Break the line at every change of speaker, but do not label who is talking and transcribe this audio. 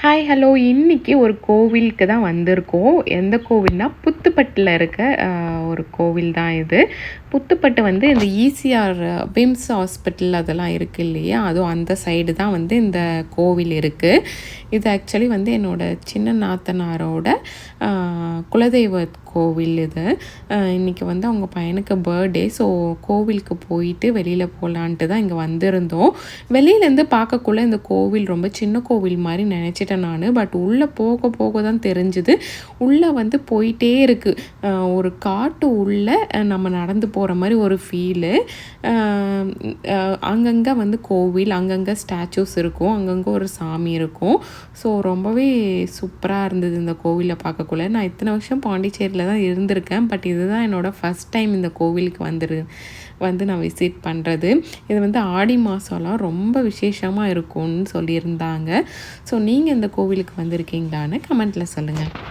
Hi hello இன்னைக்கு ஒரு கோவிலுக்கு தான் வந்திருக்கோம். எந்த கோவில்னா புத்துப்பட்டில் இருக்க ஒரு கோவில் தான் இது. புத்துப்பட்டு வந்து இந்த ஈசிஆர் பிம்ஸ் ஹாஸ்பிட்டல் அதெல்லாம் இருக்குது இல்லையா, அதுவும் அந்த சைடு தான் வந்து இந்த கோவில் இருக்குது. இது ஆக்சுவலி வந்து என்னோடய சின்ன நாத்தனாரோட குலதெய்வ கோவில் இது. இன்றைக்கி வந்து அவங்க பையனுக்கு பர்த்டே. ஸோ கோவிலுக்கு போயிட்டு வெளியில் போகலான்ட்டு தான் இங்கே வந்திருந்தோம். வெளியிலேருந்து பார்க்கக்குள்ள இந்த கோவில் ரொம்ப சின்ன கோவில் மாதிரி நினச்சிட்டேன் நான். பட் உள்ளே போக போக தான் தெரிஞ்சுது உள்ளே வந்து போயிட்டே இருக்குது. ஒரு காட்டு உள்ளே நம்ம நடந்து போகிற மாதிரி ஒரு ஃபீலு. அங்கங்கே வந்து கோவில், அங்கங்கே ஸ்டாச்சூஸ் இருக்கும், அங்கங்கே ஒரு சாமி இருக்கும். ஸோ ரொம்பவே சூப்பராக இருந்தது இந்த கோவிலை பார்க்கக்குள்ள. நான் இத்தனை வருஷம் பாண்டிச்சேரியில் தான் இருந்திருக்கேன். பட் இதுதான் என்னோடய ஃபஸ்ட் டைம் இந்த கோவிலுக்கு வந்து நான் விசிட் பண்ணுறது. இது வந்து ஆடி மாதம்லாம் ரொம்ப விசேஷமாக இருக்கும்னு சொல்லியிருந்தாங்க. ஸோ நீங்கள் இந்த கோவிலுக்கு வந்திருக்கீங்களான்னு கமெண்ட்டில் சொல்லுங்கள்.